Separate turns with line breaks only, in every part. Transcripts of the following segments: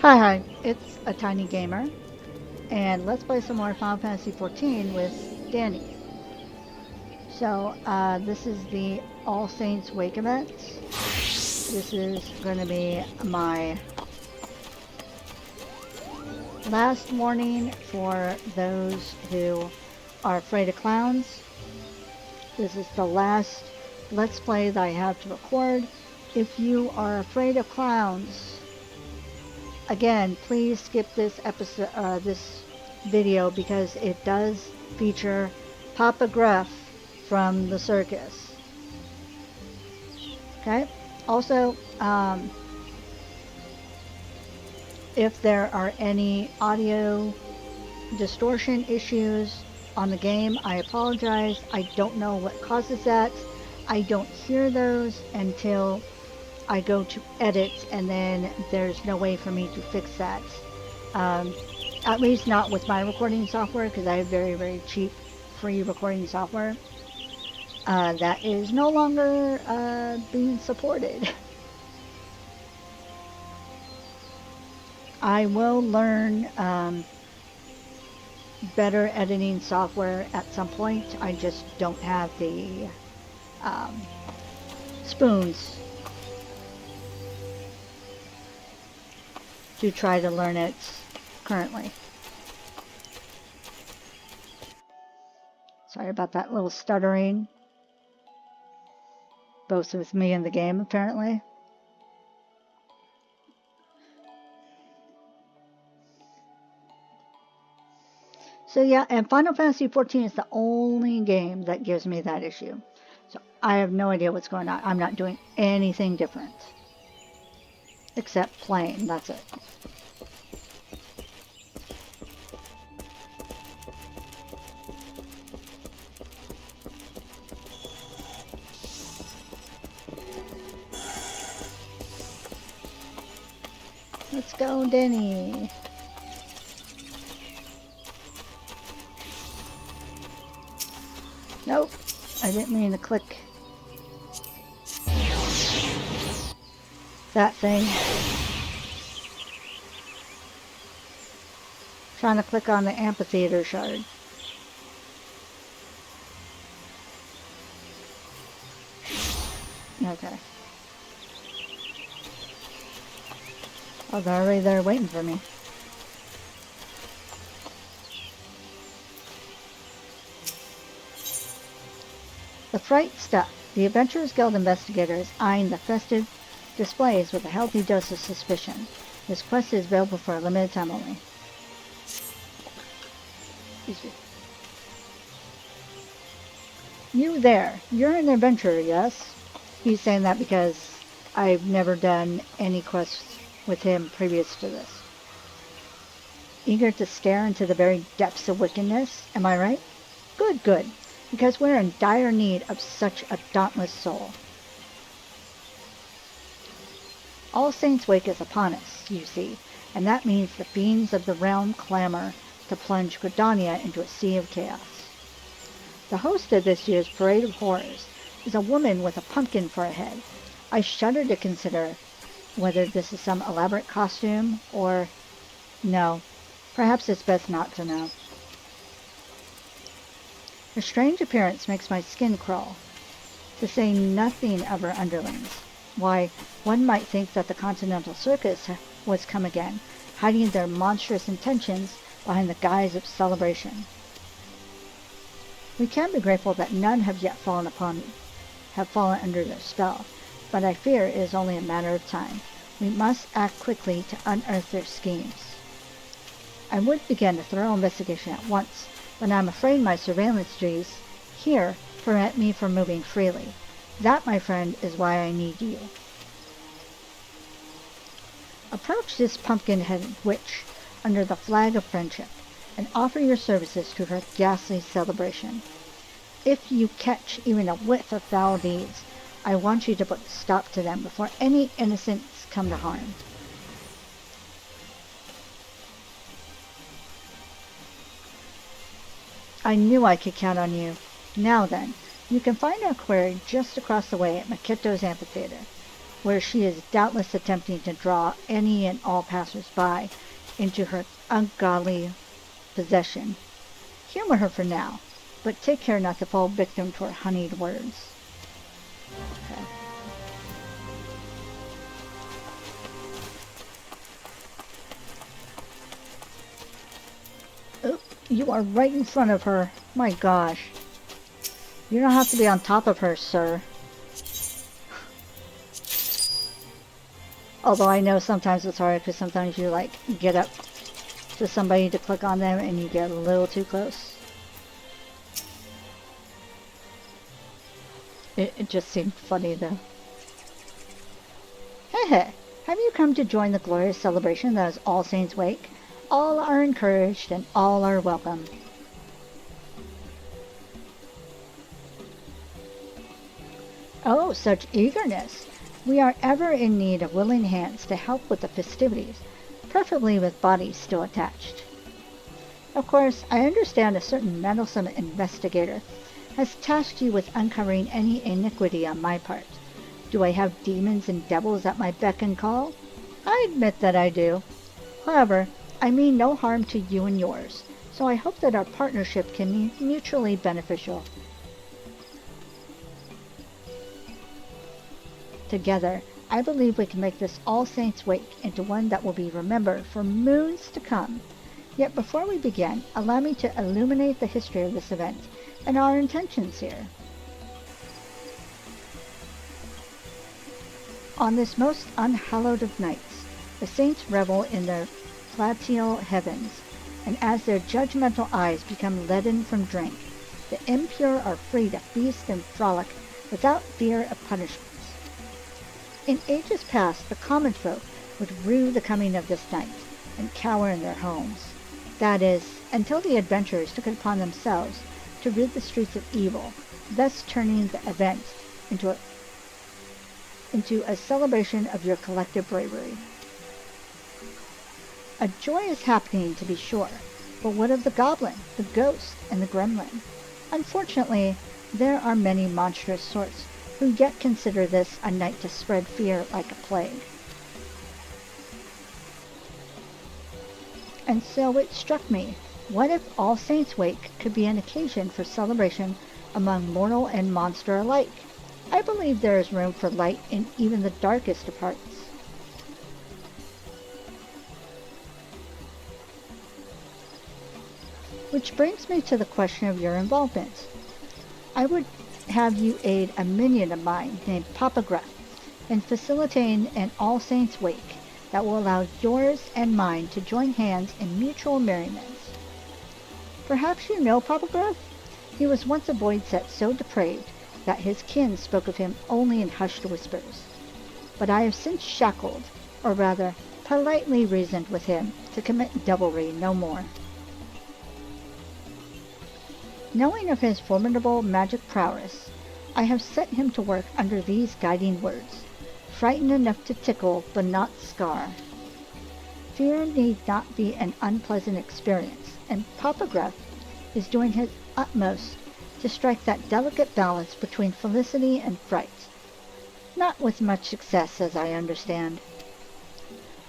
Hi, it's a tiny gamer, and let's play some more Final Fantasy XIV with Daenne. So, this is the All Saints Wake event. This is going to be my last warning for those who are afraid of clowns. This is the last Let's Play that I have to record. If you are afraid of clowns, again, please skip this episode, this video, because it does feature Papa Gruff from the circus. Okay. Also, if there are any audio distortion issues on the game, I apologize. I don't know what causes that. I don't hear those until I go to edit, and then there's no way for me to fix that. At least not with my recording software, because I have very, very cheap free recording software that is no longer being supported. I will learn better editing software at some point. I just don't have the spoons to try to learn it currently. Sorry about that little stuttering. Both with me and the game, apparently. So yeah, and Final Fantasy XIV is the only game that gives me that issue. So I have no idea what's going on. I'm not doing anything different. Except playing, that's it. Let's go, Daenne. Nope, I didn't mean to click that thing. Trying to click on the amphitheater shard. Okay. Oh, they're already there waiting for me. The fright stuff. The Adventurers Guild investigators eyeing the festive displays with a healthy dose of suspicion. This quest is available for a limited time only. You there. You're an adventurer, yes? He's saying that because I've never done any quests with him previous to this. Eager to stare into the very depths of wickedness, am I right? Good, good. Because we're in dire need of such a dauntless soul. All Saints' Wake is upon us, you see, and that means the fiends of the realm clamor to plunge Gridania into a sea of chaos. The host of this year's Parade of Horrors is a woman with a pumpkin for a head. I shudder to consider whether this is some elaborate costume or... No, perhaps it's best not to know. Her strange appearance makes my skin crawl, to say nothing of her underlings. Why, one might think that the Continental Circus was come again, hiding their monstrous intentions behind the guise of celebration. We can be grateful that none have yet fallen under their spell, but I fear it is only a matter of time. We must act quickly to unearth their schemes. I would begin a thorough investigation at once, but I'm afraid my surveillance duties here prevent me from moving freely. That, my friend, is why I need you. Approach this pumpkin-headed witch under the flag of friendship, and offer your services to her ghastly celebration. If you catch even a whiff of foul deeds, I want you to put a stop to them before any innocents come to harm. I knew I could count on you. Now then, you can find our quarry just across the way at Makito's amphitheater. where she is doubtless attempting to draw any and all passers-by into her ungodly possession. Humor her for now, but take care not to fall victim to her honeyed words. Okay. Oh, you are right in front of her. My gosh. You don't have to be on top of her, sir. Although I know sometimes it's hard because sometimes you like get up to somebody to click on them and you get a little too close. It just seemed funny though. Heh, have you come to join the glorious celebration that is All Saints' Wake? All are encouraged and all are welcome. Oh, such eagerness! We are ever in need of willing hands to help with the festivities, preferably with bodies still attached. Of course, I understand a certain meddlesome investigator has tasked you with uncovering any iniquity on my part. Do I have demons and devils at my beck and call? I admit that I do. However, I mean no harm to you and yours, so I hope that our partnership can be mutually beneficial. Together, I believe we can make this All Saints' Wake into one that will be remembered for moons to come. Yet before we begin, allow me to illuminate the history of this event and our intentions here. On this most unhallowed of nights, the saints revel in their palatial heavens, and as their judgmental eyes become leaden from drink, the impure are free to feast and frolic without fear of punishments. In ages past, the common folk would rue the coming of this night and cower in their homes. That is, until the adventurers took it upon themselves to rid the streets of evil, thus turning the event into a celebration of your collective bravery. A joyous happening, to be sure, but what of the goblin, the ghost, and the gremlin? Unfortunately, there are many monstrous sorts who yet consider this a night to spread fear like a plague. And so it struck me, what if All Saints' Wake could be an occasion for celebration among mortal and monster alike? I believe there is room for light in even the darkest of hearts. Which brings me to the question of your involvement. I would have you aid a minion of mine named Papa Gruff in facilitating an All Saints' Wake that will allow yours and mine to join hands in mutual merriment. Perhaps you know Papa Gruff? He was once a void-set so depraved that his kin spoke of him only in hushed whispers. But I have since shackled, or rather, politely reasoned with him to commit devilry no more. Knowing of his formidable magic prowess, I have set him to work under these guiding words, frighten enough to tickle but not scar. Fear need not be an unpleasant experience, and Papa Gruff is doing his utmost to strike that delicate balance between felicity and fright. Not with much success, as I understand.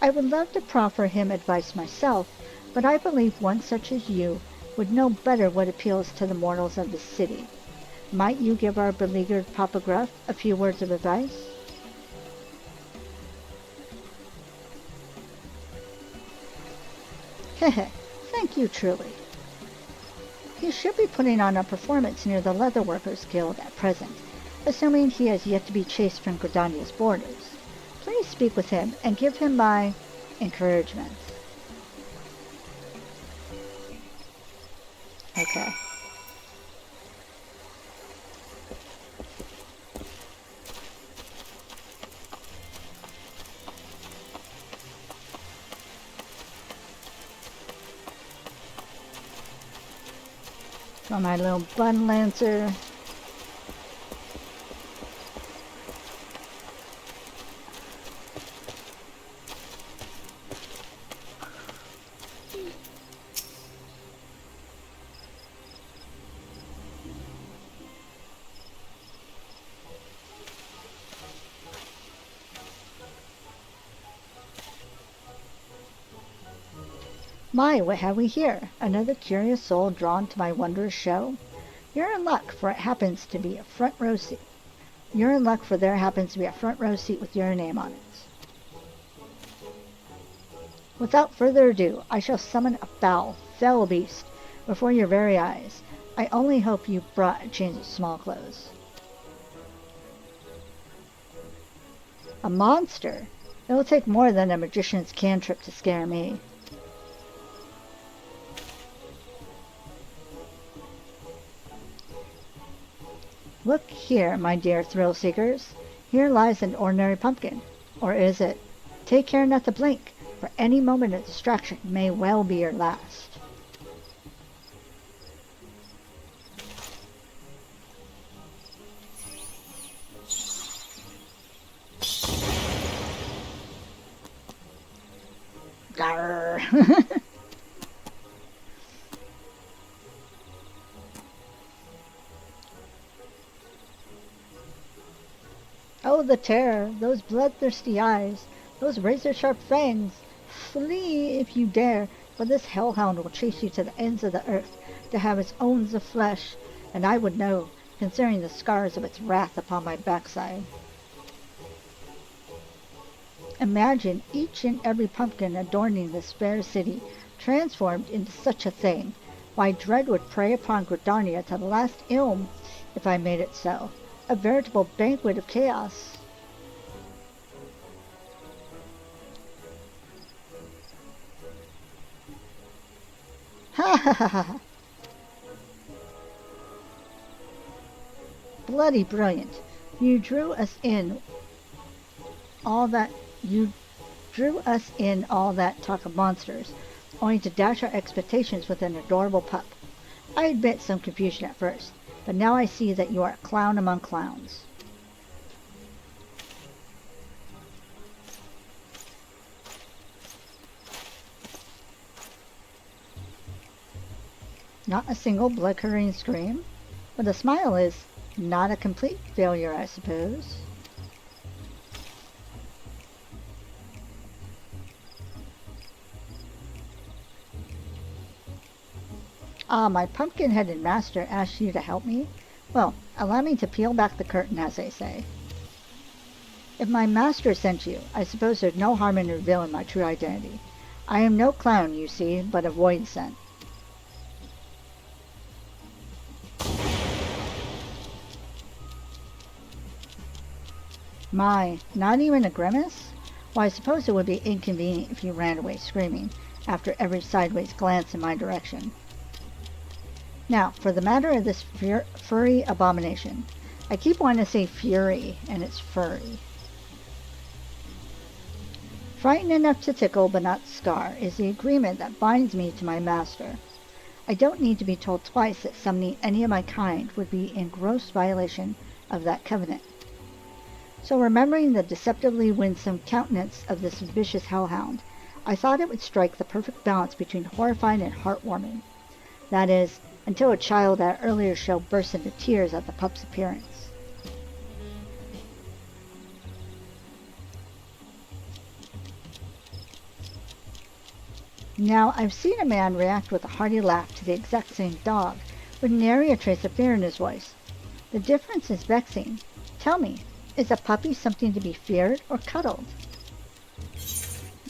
I would love to proffer him advice myself, but I believe one such as you would know better what appeals to the mortals of the city. Might you give our beleaguered Papa Gruff a few words of advice? Heh, thank you truly. He should be putting on a performance near the Leatherworkers Guild at present, assuming he has yet to be chased from Gridania's borders. Please speak with him and give him my encouragement. Okay. Got my little bun lancer. My, what have we here? Another curious soul drawn to my wondrous show? You're in luck, for it happens to be a front row seat. You're in luck, for there happens to be a front row seat with your name on it. Without further ado, I shall summon a foul, fell beast before your very eyes. I only hope you brought a change of small clothes. A monster? It will take more than a magician's cantrip to scare me. Look here, my dear thrill-seekers. Here lies an ordinary pumpkin. Or is it? Take care not to blink, for any moment of distraction may well be your last. Garr. Oh, the terror, those bloodthirsty eyes, those razor-sharp fangs. Flee if you dare, for this hellhound will chase you to the ends of the earth to have its owns of flesh, and I would know, considering the scars of its wrath upon my backside. Imagine each and every pumpkin adorning this fair city transformed into such a thing. Why, dread would prey upon Gridania to the last ilm, if I made it so. A veritable banquet of chaos. Ha ha ha ha! Bloody brilliant! You drew us in all that talk of monsters, only to dash our expectations with an adorable pup. I admit some confusion at first, but now I see that you are a clown among clowns. Not a single blood-curdling scream? But the smile is not a complete failure, I suppose. Ah, my pumpkin-headed master asked you to help me? Well, allow me to peel back the curtain, as they say. If my master sent you, I suppose there's no harm in revealing my true identity. I am no clown, you see, but a void scent. My, not even a grimace? Why, I suppose it would be inconvenient if you ran away screaming, after every sideways glance in my direction. Now, for the matter of this furry abomination. I keep wanting to say fury, and it's furry. Frightened enough to tickle but not scar is the agreement that binds me to my master. I don't need to be told twice that summoning any of my kind would be in gross violation of that covenant. So remembering the deceptively winsome countenance of this vicious hellhound, I thought it would strike the perfect balance between horrifying and heartwarming. That is, until a child at an earlier show burst into tears at the pup's appearance. Now, I've seen a man react with a hearty laugh to the exact same dog, with nary a trace of fear in his voice. The difference is vexing. Tell me, is a puppy something to be feared or cuddled?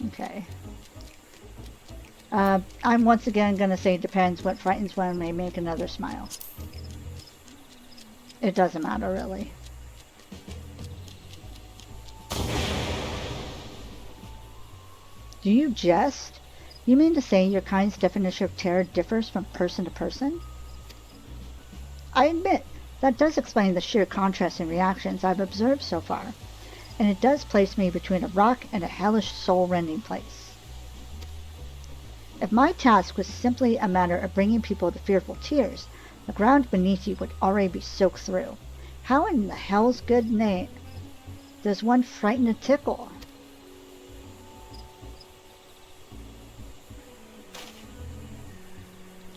Okay. I'm once again going to say depends. What frightens one may make another smile. It doesn't matter, really. Do you jest? You mean to say your kind's definition of terror differs from person to person? I admit, that does explain the sheer contrast in reactions I've observed so far, and it does place me between a rock and a hellish soul-rending place. If my task was simply a matter of bringing people to fearful tears, the ground beneath you would already be soaked through. How in the hell's good name does one frighten a tickle?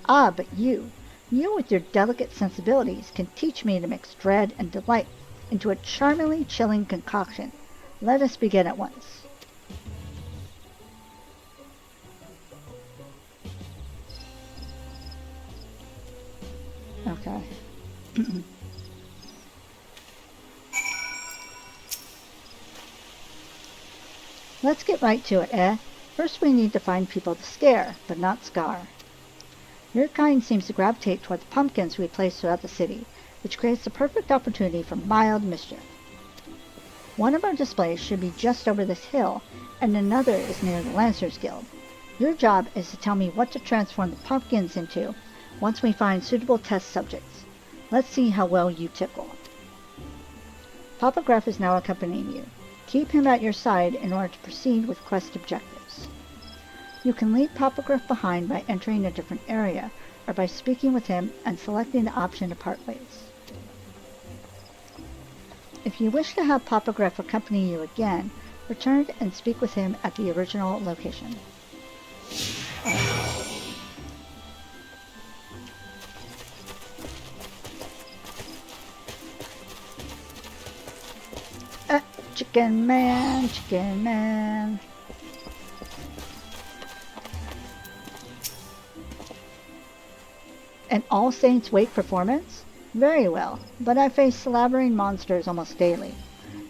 Ah, but you with your delicate sensibilities can teach me to mix dread and delight into a charmingly chilling concoction. Let us begin at once. Let's get right to it, eh? First we need to find people to scare, but not scar. Your kind seems to gravitate toward the pumpkins we place throughout the city, which creates the perfect opportunity for mild mischief. One of our displays should be just over this hill, and another is near the Lancers Guild. Your job is to tell me what to transform the pumpkins into once we find suitable test subjects. Let's see how well you tickle. Papa Gruff is now accompanying you. Keep him at your side in order to proceed with quest objectives. You can leave Papa Gruff behind by entering a different area, or by speaking with him and selecting the option to part ways. If you wish to have Papa Gruff accompany you again, return and speak with him at the original location. Chicken man, chicken man. An All Saints Wake performance? Very well, but I face slavering monsters almost daily,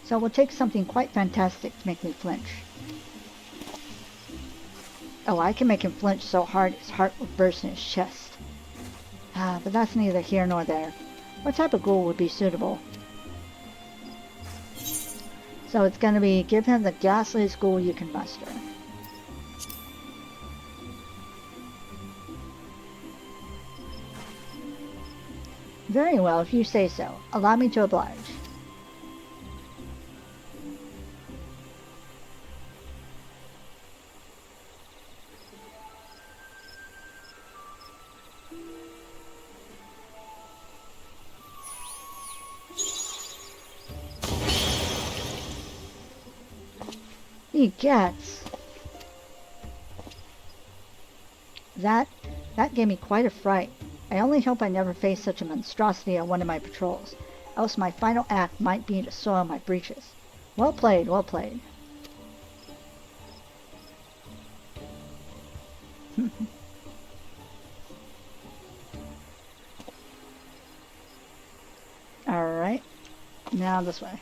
so it will take something quite fantastic to make me flinch. Oh, I can make him flinch so hard his heart will burst in his chest. But that's neither here nor there. What type of ghoul would be suitable? So it's going to be, give him the ghastliest ghoul you can muster. Very well, if you say so. Allow me to oblige. Egats! That gave me quite a fright. I only hope I never face such a monstrosity on one of my patrols, else my final act might be to soil my breeches. Well played, well played. Alright, now this way.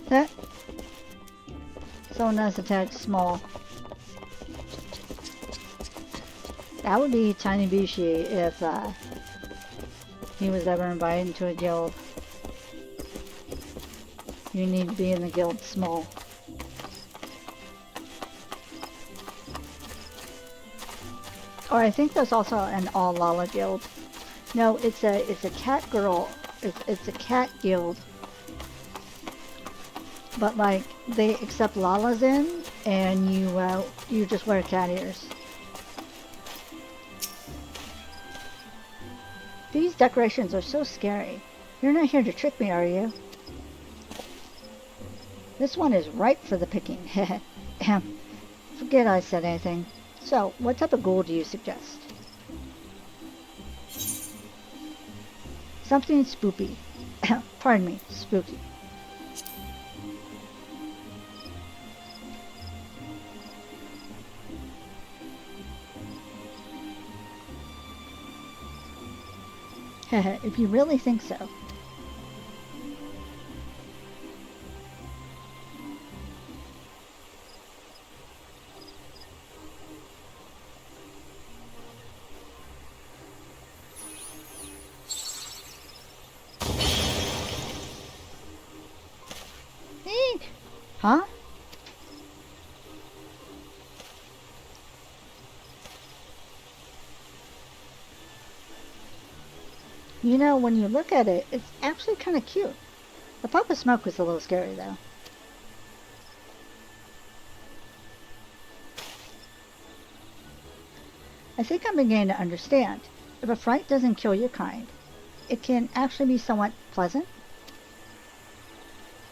That so nice attack small. That would be Tiny Bushi if he was ever invited into a guild. You need to be in the guild small. Or I think there's also an all Lala guild. No, it's a cat girl. It's a cat guild. But like they accept Lalas in, and you just wear cat ears. These decorations are so scary. You're not here to trick me, are you? This one is ripe for the picking. Forget I said anything. So, what type of ghoul do you suggest? Something spoopy. Pardon me, spooky. If you really think so. Eek! Huh? You know, when you look at it, it's actually kind of cute. The pop of smoke was a little scary, though. I think I'm beginning to understand. If a fright doesn't kill your kind, it can actually be somewhat pleasant.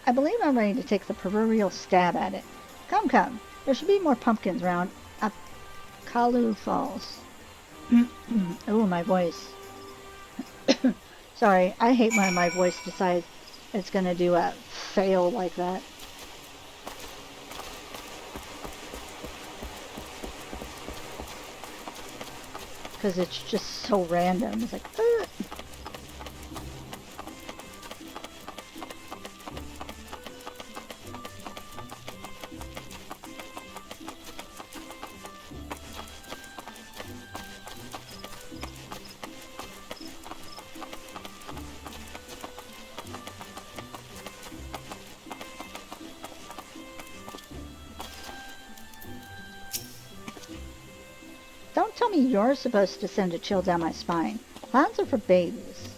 I believe I'm ready to take the proverbial stab at it. Come, come. There should be more pumpkins around Akalu Falls. Oh, my voice. Sorry, I hate when my voice decides it's gonna do a fail like that. Because it's just so random. It's like, ugh. Don't tell me you're supposed to send a chill down my spine. Clowns are for babies.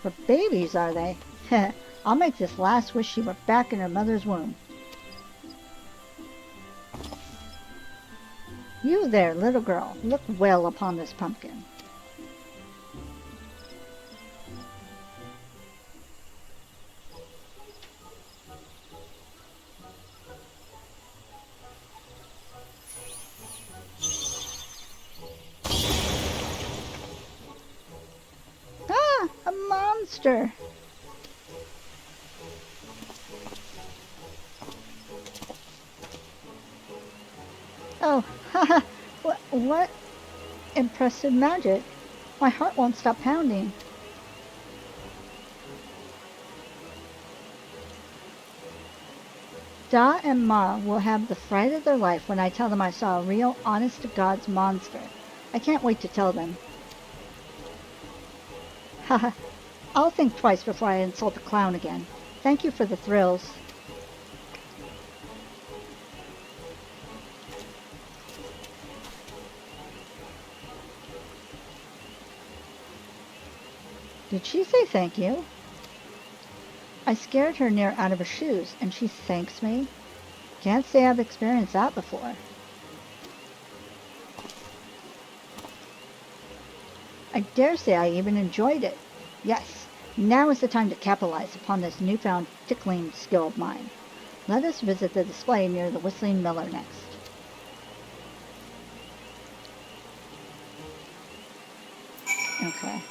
For babies, are they? Heh, I'll make this last wish she were back in her mother's womb. You there, little girl, look well upon this pumpkin. A monster! Oh, haha! What impressive magic! My heart won't stop pounding. Da and Ma will have the fright of their life when I tell them I saw a real, honest-to-God's monster. I can't wait to tell them. Haha, I'll think twice before I insult the clown again. Thank you for the thrills. Did she say thank you? I scared her near out of her shoes, and she thanks me? Can't say I've experienced that before. I dare say I even enjoyed it. Yes, now is the time to capitalize upon this newfound tickling skill of mine. Let us visit the display near the Whistling Miller next. Okay.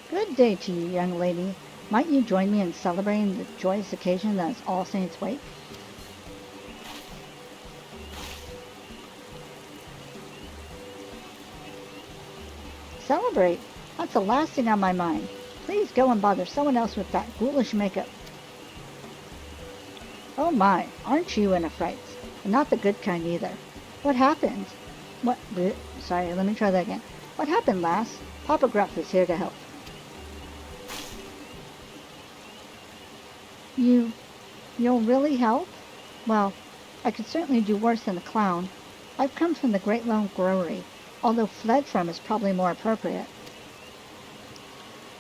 Good day to you, young lady. Might you join me in celebrating the joyous occasion that is All Saints' Wake? Celebrate? That's the last thing on my mind. Please go and bother someone else with that ghoulish makeup. Oh my, aren't you in a fright? And not the good kind either. What happened? What? Sorry, let me try that again. What happened, lass? Papa Gruff is here to help. You'll really help? Well, I could certainly do worse than the clown. I've come from the Great Lone Growlery, although fled from is probably more appropriate.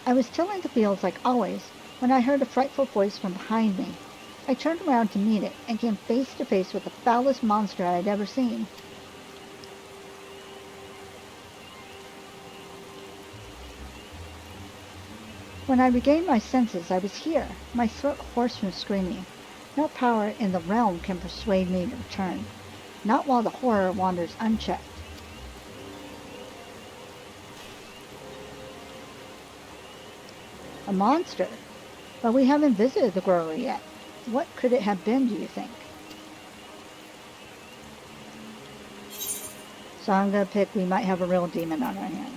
I was tilling the fields like always, when I heard a frightful voice from behind me. I turned around to meet it, and came face to face with the foulest monster I had ever seen. When I regained my senses, I was here, my throat hoarse from screaming. No power in the realm can persuade me to return, not while the horror wanders unchecked. A monster? But we haven't visited the growlery yet. What could it have been, do you think? So I'm going to pick we might have a real demon on our hands.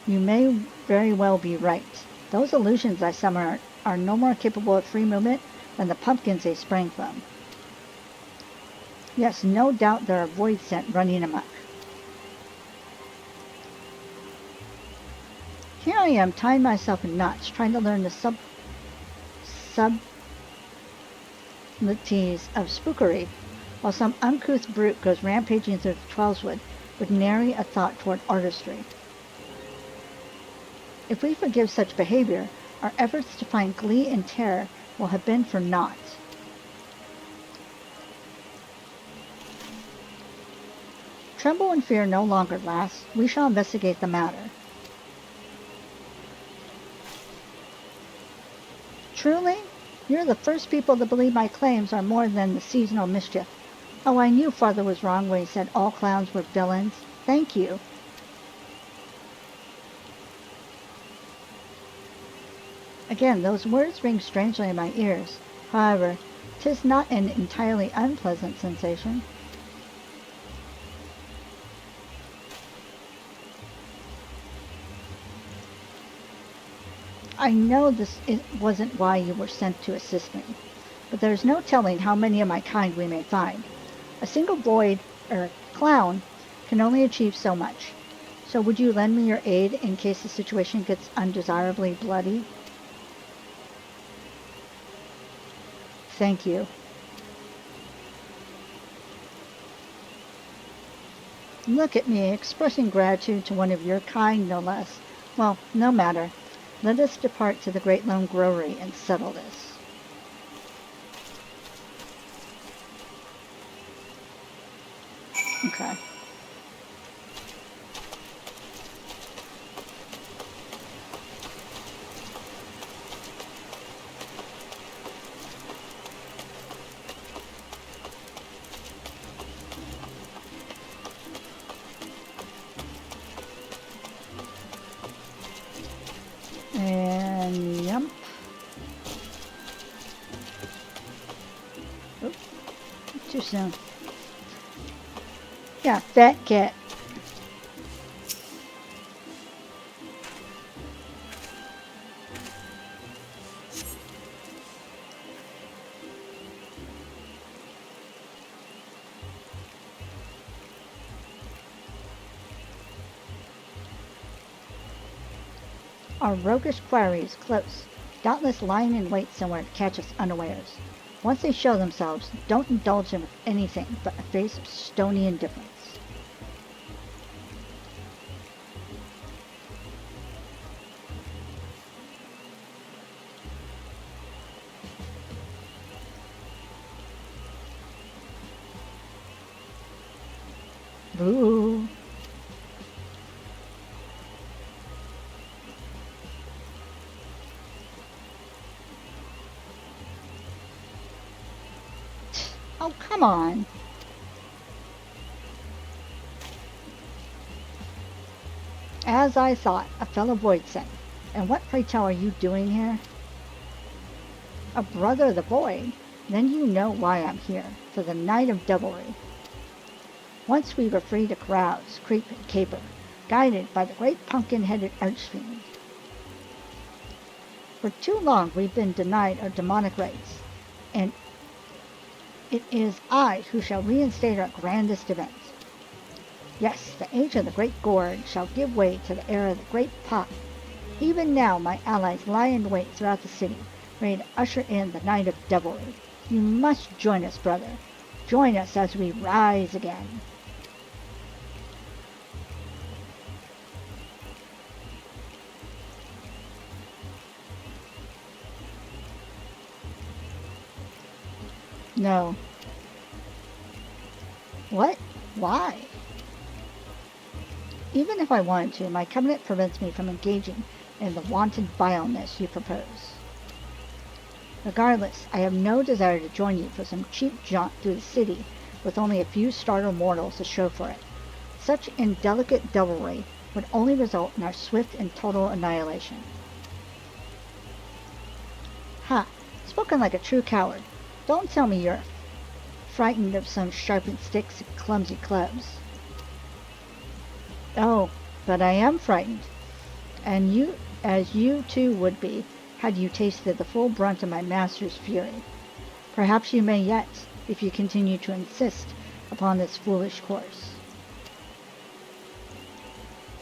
You may very well be right. Those illusions I summon are no more capable of free movement than the pumpkins they sprang from. Yes, no doubt they're a void scent running amok. Here I am tying myself in knots, trying to learn the subtleties of spookery, while some uncouth brute goes rampaging through the Twelveswood with nary a thought toward artistry. If we forgive such behavior, our efforts to find glee and terror will have been for naught. Tremble and fear no longer, lass. We shall investigate the matter. Truly? You're the first people to believe my claims are more than the seasonal mischief. Oh, I knew father was wrong when he said all clowns were villains. Thank you. Again, those words ring strangely in my ears. However, 'tis not an entirely unpleasant sensation. I know wasn't why you were sent to assist me, but there's no telling how many of my kind we may find. A single clown can only achieve so much. So would you lend me your aid in case the situation gets undesirably bloody? Thank you. Look at me, expressing gratitude to one of your kind, no less. Well, no matter. Let us depart to the Great Lone Growery and settle this. Okay. And yep. Oop, too soon. Yeah, fat cat. Our roguish quarry is close, doubtless lying in wait somewhere to catch us unawares. Once they show themselves, don't indulge them with anything but a face of stony indifference. Boo! Oh, come on. As I thought, a fellow void sent. And what, pray tell, are you doing here? A brother of the void? Then you know why I'm here, for the night of devilry. Once we were free to carouse, creep, and caper, guided by the great pumpkin-headed archfiend. For too long we've been denied our demonic rights, and it is I who shall reinstate our grandest event. Yes, the age of the great gourd shall give way to the era of the great pot. Even now my allies lie in wait throughout the city, ready to usher in the night of devilry. You must join us, brother. Join us as we rise again. No. What? Why? Even if I wanted to, my covenant prevents me from engaging in the wanton vileness you propose. Regardless, I have no desire to join you for some cheap jaunt through the city with only a few starter mortals to show for it. Such indelicate devilry would only result in our swift and total annihilation. Ha! Spoken like a true coward. Don't tell me you're frightened of some sharpened sticks and clumsy clubs. Oh, but I am frightened, and you too would be, had you tasted the full brunt of my master's fury. Perhaps you may yet, if you continue to insist upon this foolish course.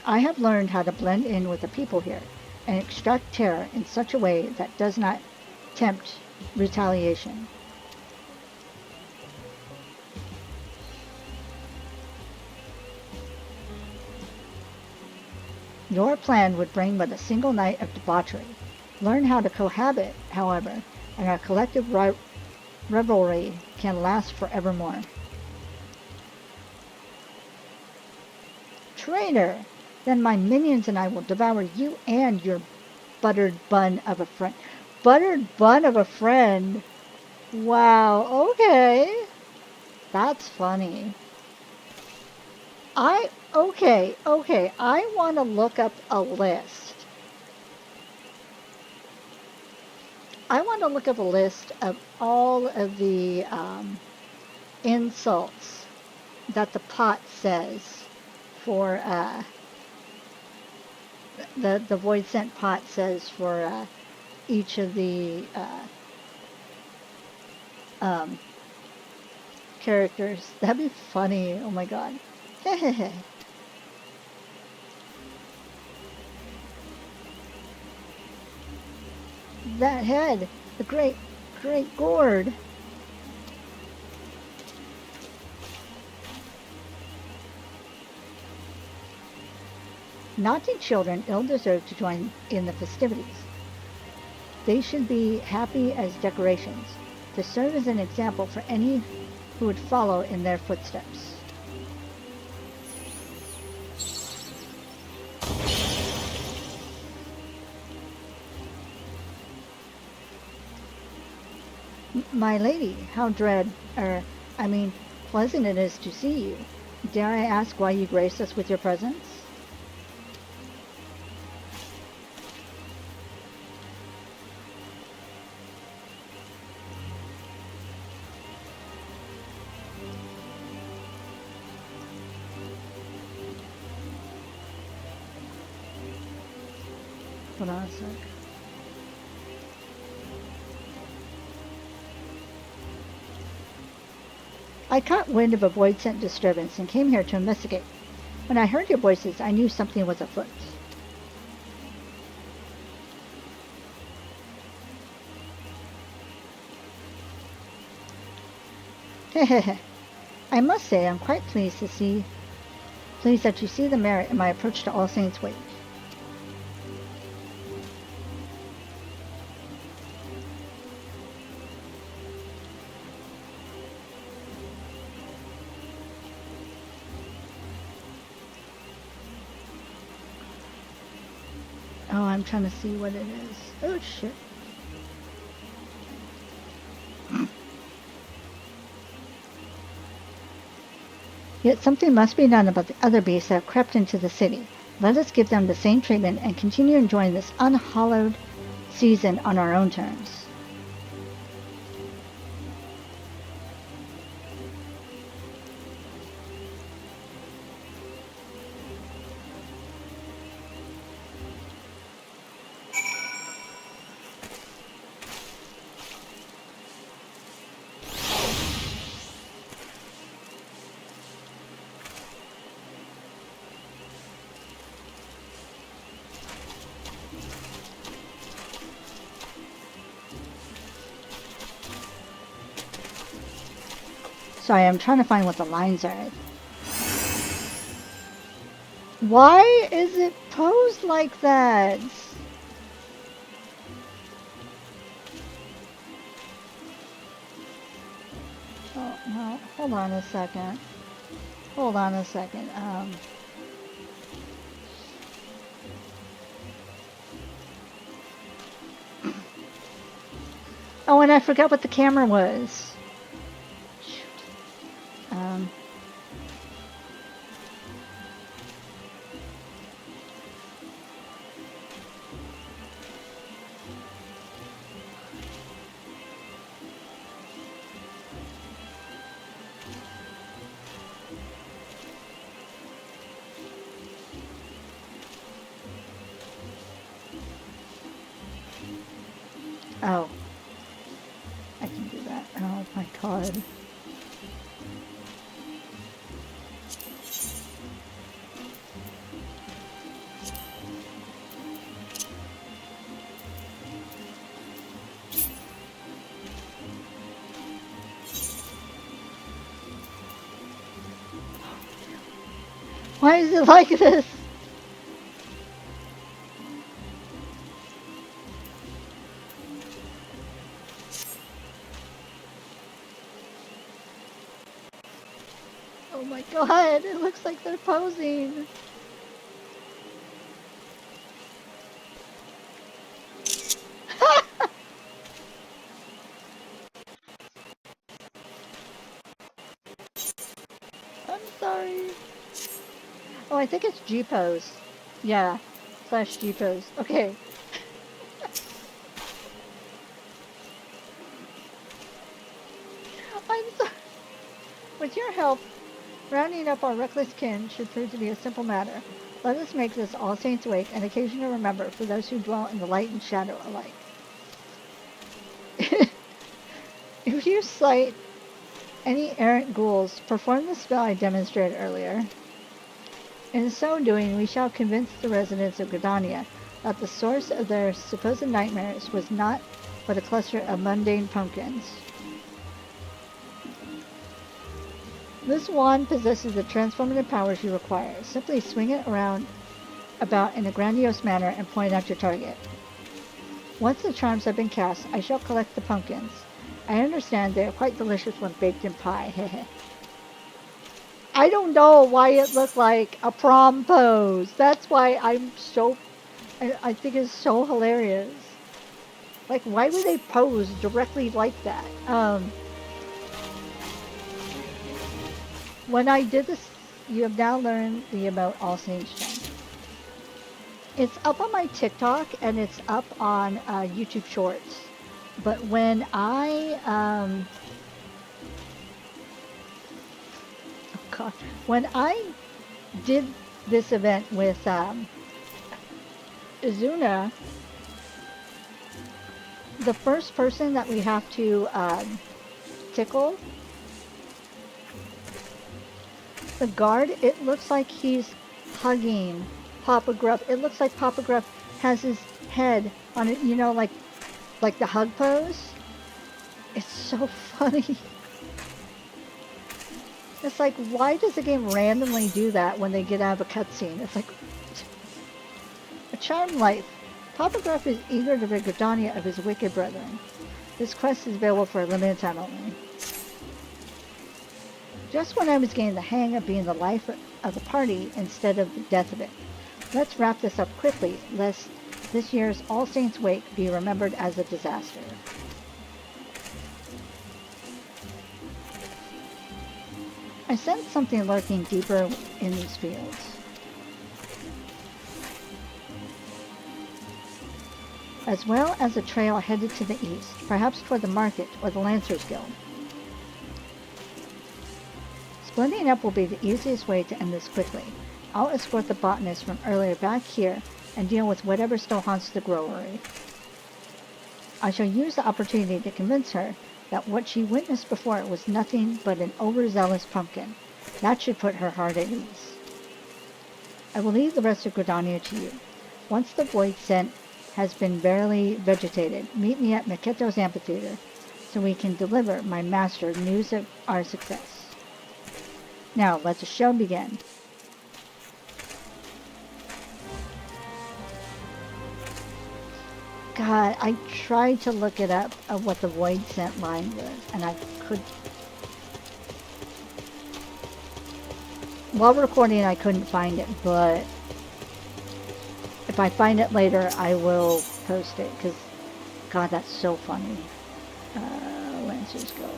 I have learned how to blend in with the people here, and extract terror in such a way that does not tempt retaliation. Your plan would bring but a single night of debauchery. Learn how to cohabit, however, and our collective revelry can last forevermore. Traitor! Then my minions and I will devour you and your buttered bun of a friend. Buttered bun of a friend? Wow, okay. That's funny. Okay, I want to look up a list. I want to look up a list of all of the insults that the pot says for, the void sent pot says for each of the characters. That'd be funny. Oh my god. That head, the great gourd. Naughty children ill deserve to join in the festivities. They should be happy as decorations, to serve as an example for any who would follow in their footsteps. My lady, how pleasant it is to see you. Dare I ask why you grace us with your presence? Hold on a sec. I caught wind of a void sent disturbance and came here to investigate. When I heard your voices, I knew something was afoot. Hehehe. I must say I'm quite pleased that you see the merit in my approach to All Saints' Wake. Oh, I'm trying to see what it is. Oh, shit. Yet something must be done about the other beasts that have crept into the city. Let us give them the same treatment and continue enjoying this unhallowed season on our own terms. Sorry, I'm trying to find what the lines are. Why is it posed like that? Oh, no. Hold on a second. Hold on a second. Oh, and I forgot what the camera was. Oh. I can do that. Oh my god. Why is it like this? Oh my god, it looks like they're posing. I'm sorry. Oh, I think it's G pose. Yeah, slash G pose. Okay. I'm sorry. With your help, rounding up our reckless kin should prove to be a simple matter. Let us make this All Saints' Wake an occasion to remember for those who dwell in the light and shadow alike. If you sight any errant ghouls, perform the spell I demonstrated earlier. In so doing, we shall convince the residents of Gridania that the source of their supposed nightmares was not but a cluster of mundane pumpkins. This wand possesses the transformative powers you require. Simply swing it around about in a grandiose manner and point at your target. Once the charms have been cast, I shall collect the pumpkins. I understand they are quite delicious when baked in pie. I don't know why it looked like a prom pose. That's why I think it's so hilarious. Like, why would they pose directly like that? When I did this, you have now learned the emote All Saints Gem. It's up on my TikTok and it's up on YouTube Shorts. But when when I did this event with Izuna, the first person that we have to tickle, the guard, it looks like he's hugging Papa Gruff. It looks like Papa Gruff has his head on it, you know, like the hug pose. It's so funny. It's like, why does the game randomly do that when they get out of a cutscene? It's like, a charmed life. Papa Gruff is eager to rid Gridania of his wicked brethren. This quest is available for a limited time only. Just when I was getting the hang of being the life of the party instead of the death of it. Let's wrap this up quickly, lest this year's All Saints' Wake be remembered as a disaster. I sense something lurking deeper in these fields. As well as a trail headed to the east, perhaps toward the market or the Lancers Guild. Splitting up will be the easiest way to end this quickly. I'll escort the botanist from earlier back here and deal with whatever still haunts the growery. I shall use the opportunity to convince her that what she witnessed before was nothing but an overzealous pumpkin. That should put her heart at ease. I will leave the rest of Gridania to you. Once the void scent has been barely vegetated, meet me at Miketo's amphitheater so we can deliver my master news of our success. Now, let the show begin. God, I tried to look it up of what the void scent line was, and I could. While recording, I couldn't find it, but if I find it later, I will post it, because, God, that's so funny. Lancers go.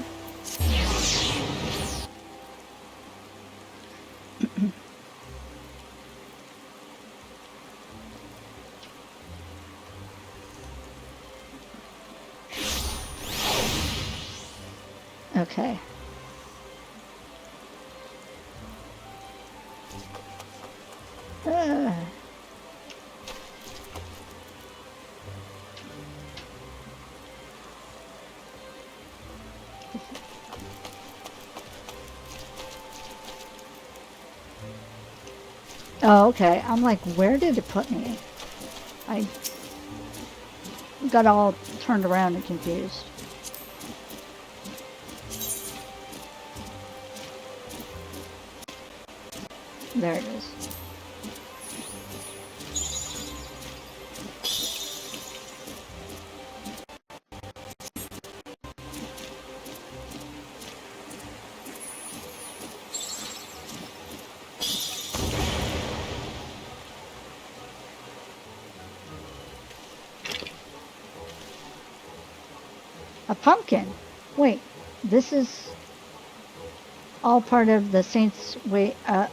Okay. Oh, okay. I'm like, where did it put me? I got all turned around and confused. There it is. A pumpkin. Wait, this is all part of the Saints' Wake. A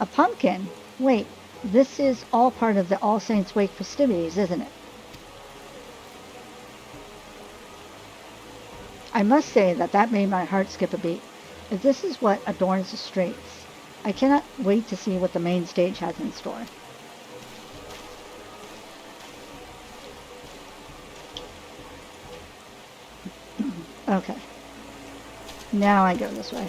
pumpkin. Wait, this is all part of the All Saints' Wake festivities, isn't it? I must say that made my heart skip a beat. If this is what adorns the streets, I cannot wait to see what the main stage has in store. Okay. Now I go this way.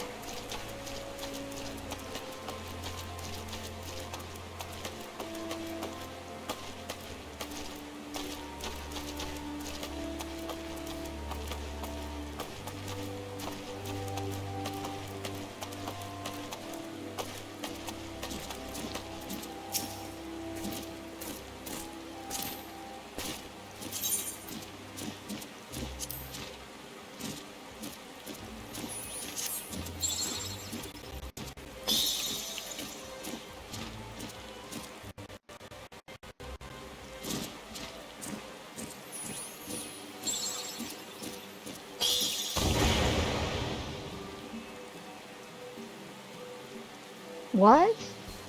What?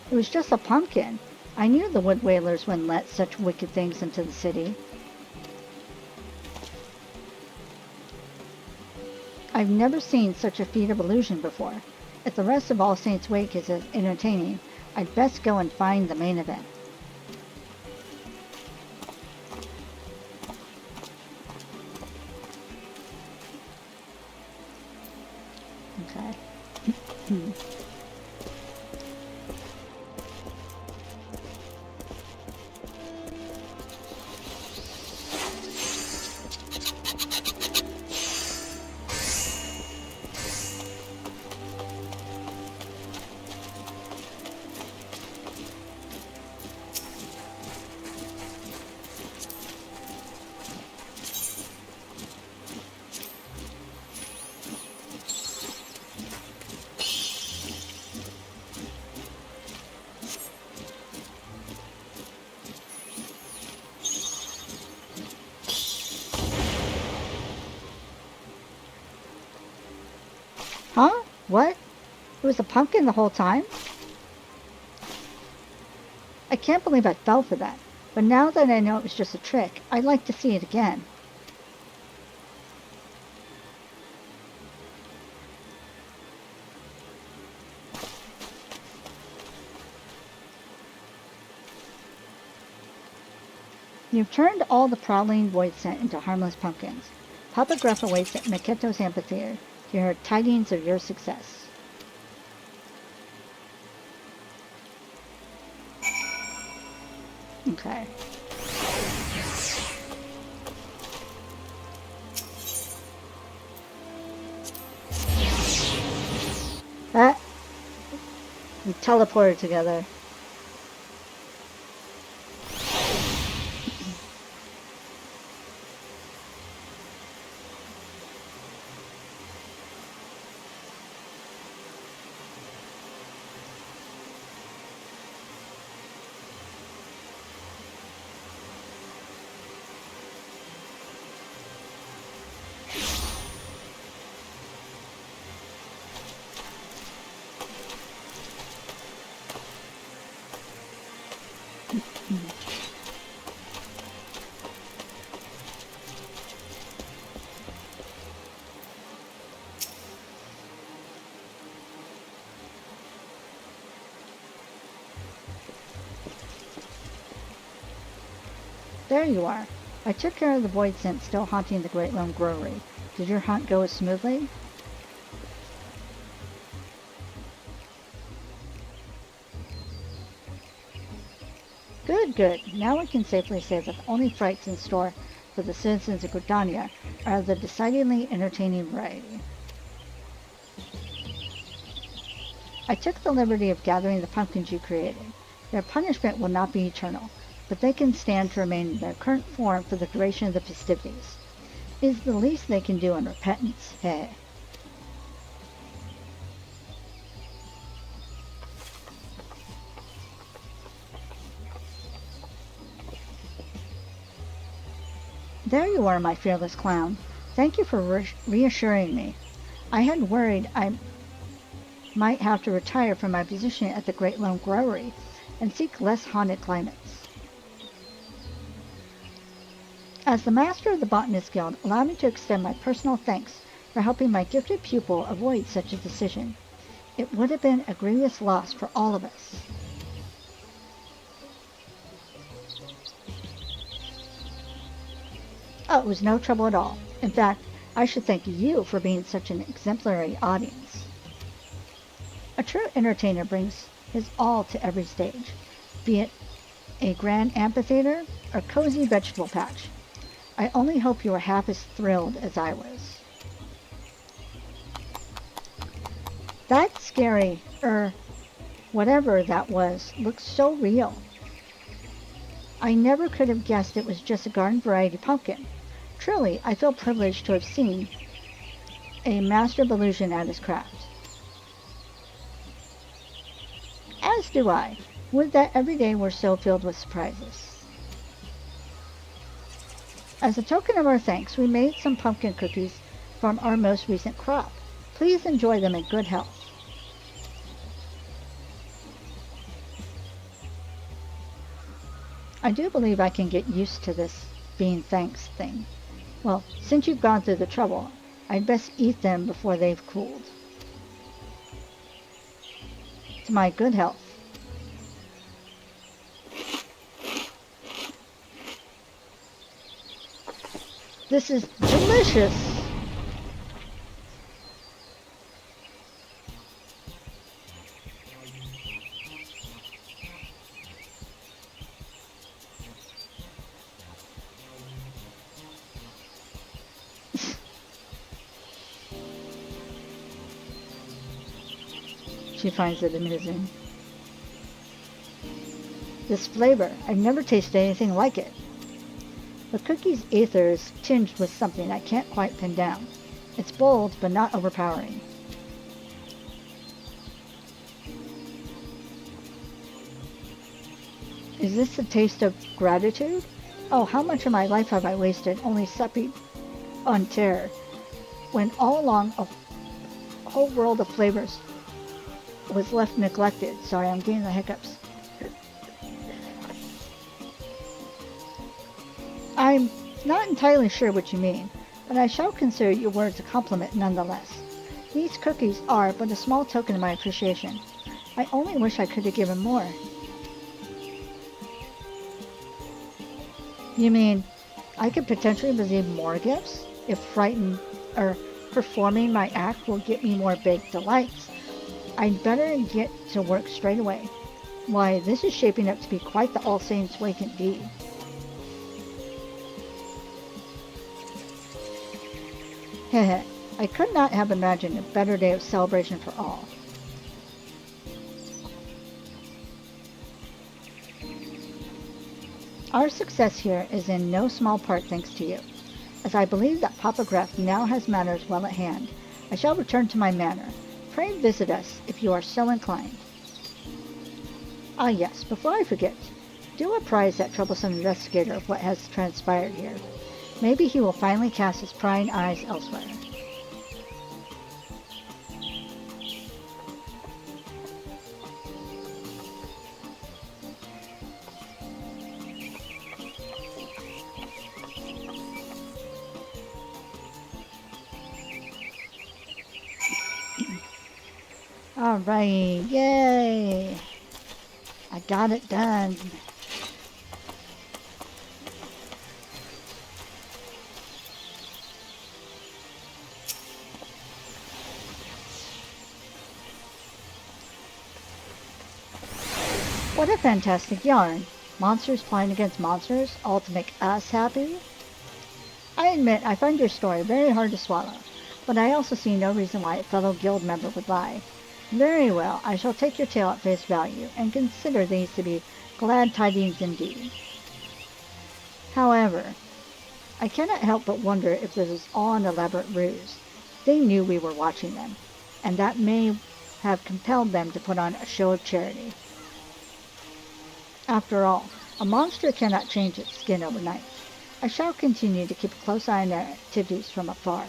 It was just a pumpkin. I knew the wood whalers wouldn't let such wicked things into the city. I've never seen such a feat of illusion before. If the rest of All Saints' Wake is as entertaining, I'd best go and find the main event. Okay. Huh? What? It was a pumpkin the whole time? I can't believe I fell for that. But now that I know it was just a trick, I'd like to see it again. You've turned all the prowling void scent into harmless pumpkins. Papa Gruff awaits at Maketo's amphitheater to hear tidings of your success. Okay. We teleported together. There you are. I took care of the void scent still haunting the Great Lone Brewery. Did your hunt go as smoothly? Good, good. Now we can safely say that the only frights in store for the citizens of Gridania are of the decidedly entertaining variety. I took the liberty of gathering the pumpkins you created. Their punishment will not be eternal, but they can stand to remain in their current form for the duration of the festivities. It is the least they can do in repentance. Heh. There you are, my fearless clown. Thank you for reassuring me. I had worried I might have to retire from my position at the Great Lone Growery and seek less haunted climates. As the master of the Botanist Guild, allow me to extend my personal thanks for helping my gifted pupil avoid such a decision. It would have been a grievous loss for all of us. Oh, it was no trouble at all. In fact, I should thank you for being such an exemplary audience. A true entertainer brings his all to every stage, be it a grand amphitheater or cozy vegetable patch. I only hope you are half as thrilled as I was. That scary, whatever that was, looked so real. I never could have guessed it was just a garden variety pumpkin. Truly, I feel privileged to have seen a master of illusion at his craft. As do I. Would that every day were so filled with surprises. As a token of our thanks, we made some pumpkin cookies from our most recent crop. Please enjoy them in good health. I do believe I can get used to this being thanks thing. Well, since you've gone through the trouble, I'd best eat them before they've cooled. To my good health. This is delicious! She finds it amusing. This flavor, I've never tasted anything like it. The cookie's ether is tinged with something I can't quite pin down. It's bold, but not overpowering. Is this the taste of gratitude? Oh, how much of my life have I wasted only supping on terror, when all along a whole world of flavors was left neglected. Sorry, I'm getting the hiccups. I'm not entirely sure what you mean, but I shall consider your words a compliment nonetheless. These cookies are but a small token of my appreciation. I only wish I could have given more. You mean, I could potentially receive more gifts if performing my act will get me more baked delights? I'd better get to work straight away. Why, this is shaping up to be quite the All Saints' Wake indeed. Heh, I could not have imagined a better day of celebration for all. Our success here is in no small part thanks to you. As I believe that Papa Gruff now has matters well at hand, I shall return to my manor. Pray visit us if you are so inclined. Ah yes, before I forget, do apprise that troublesome investigator of what has transpired here. Maybe he will finally cast his prying eyes elsewhere. Alright, yay! I got it done. What a fantastic yarn. Monsters playing against monsters, all to make us happy? I admit I find your story very hard to swallow, but I also see no reason why a fellow guild member would lie. Very well, I shall take your tale at face value, and consider these to be glad tidings indeed. However, I cannot help but wonder if this is all an elaborate ruse. They knew we were watching them, and that may have compelled them to put on a show of charity. After all, a monster cannot change its skin overnight. I shall continue to keep a close eye on their activities from afar.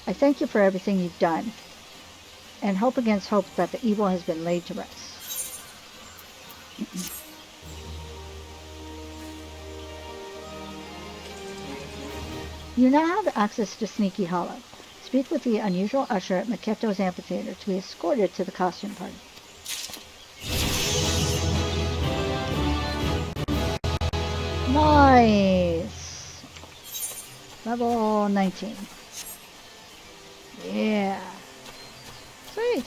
I thank you for everything you've done, and hope against hope that the evil has been laid to rest. You now have access to Sneaky Hollow. Speak with the unusual usher at Maketo's amphitheater to be escorted to the costume party. Nice! Level 19. Yeah. Sweet.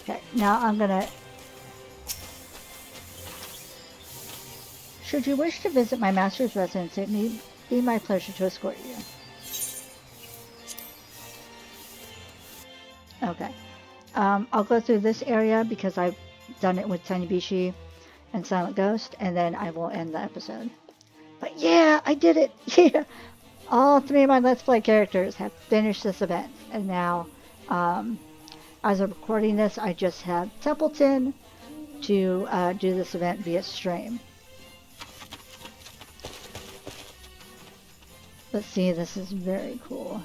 Okay, now I'm gonna... Should you wish to visit my master's residence, it may be my pleasure to escort you. Okay. I'll go through this area because I've done it with Tanibishi and Silent Ghost, and then I will end the episode. But yeah, I did it! Yeah! All 3 of my Let's Play characters have finished this event, and now, as I'm recording this, I just have Templeton to do this event via stream. Let's see, this is very cool.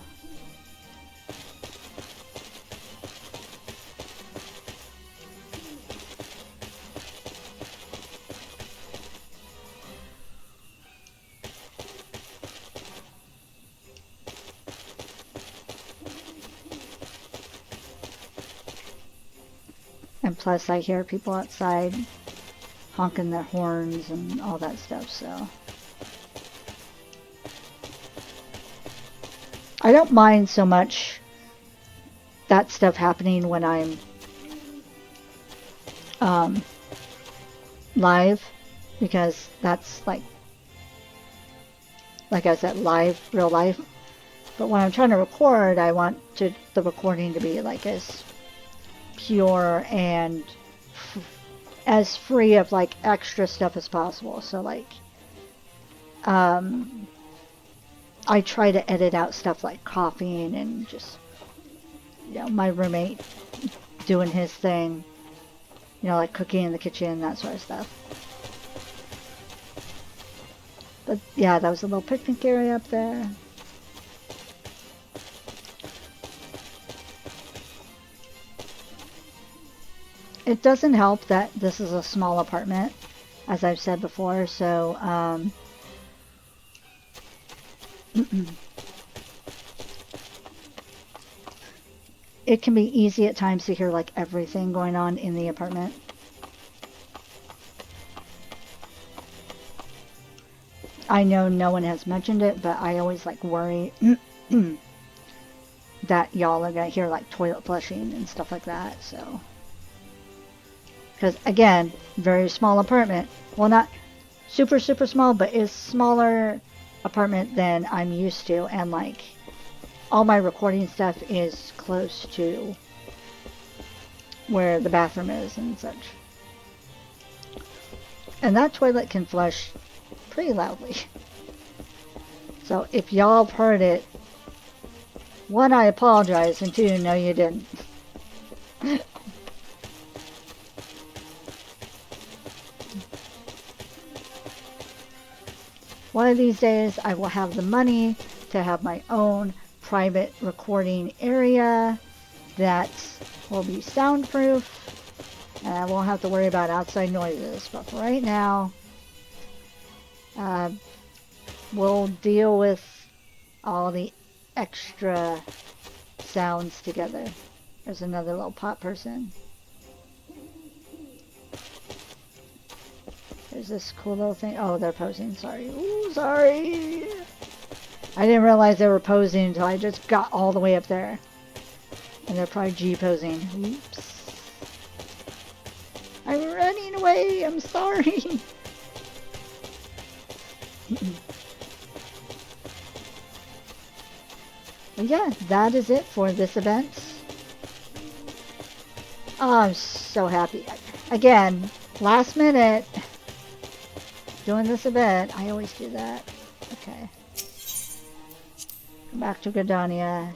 And plus I hear people outside honking their horns and all that stuff, so... I don't mind so much that stuff happening when I'm live, because that's like I said, live, real life. But when I'm trying to record, I want the recording to be like as pure and as free of like extra stuff as possible. So like I try to edit out stuff like coughing and just, you know, my roommate doing his thing, you know, like cooking in the kitchen, that sort of stuff. But yeah, that was a little picnic area up there. It doesn't help that this is a small apartment, as I've said before, so it can be easy at times to hear like everything going on in the apartment. I know no one has mentioned it, but I always like worry that y'all are gonna hear like toilet flushing and stuff like that, so. Because again, very small apartment. Well, not super, super small, but it's smaller apartment than I'm used to, and like all my recording stuff is close to where the bathroom is and such. And that toilet can flush pretty loudly. So if y'all have heard it, 1, I apologize, and 2, no you didn't. One of these days I will have the money to have my own private recording area that will be soundproof, and I won't have to worry about outside noises. But for right now, we'll deal with all the extra sounds together. There's another little pot person. There's this cool little thing. Oh, they're posing. Sorry. Ooh, sorry. I didn't realize they were posing until I just got all the way up there. And they're probably G-posing. Oops. I'm running away. I'm sorry. But yeah, that is it for this event. Oh, I'm so happy. Again, last minute, doing this event. I always do that. Okay. Come back to Gridania.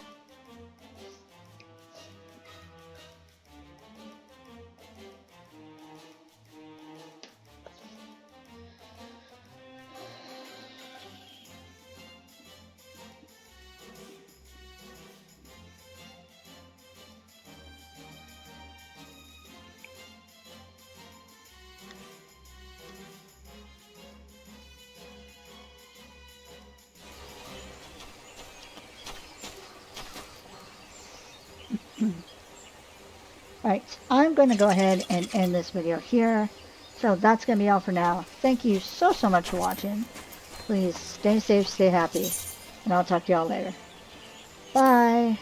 Alright, I'm going to go ahead and end this video here. So that's going to be all for now. Thank you so much for watching. Please stay safe, stay happy, and I'll talk to y'all later. Bye!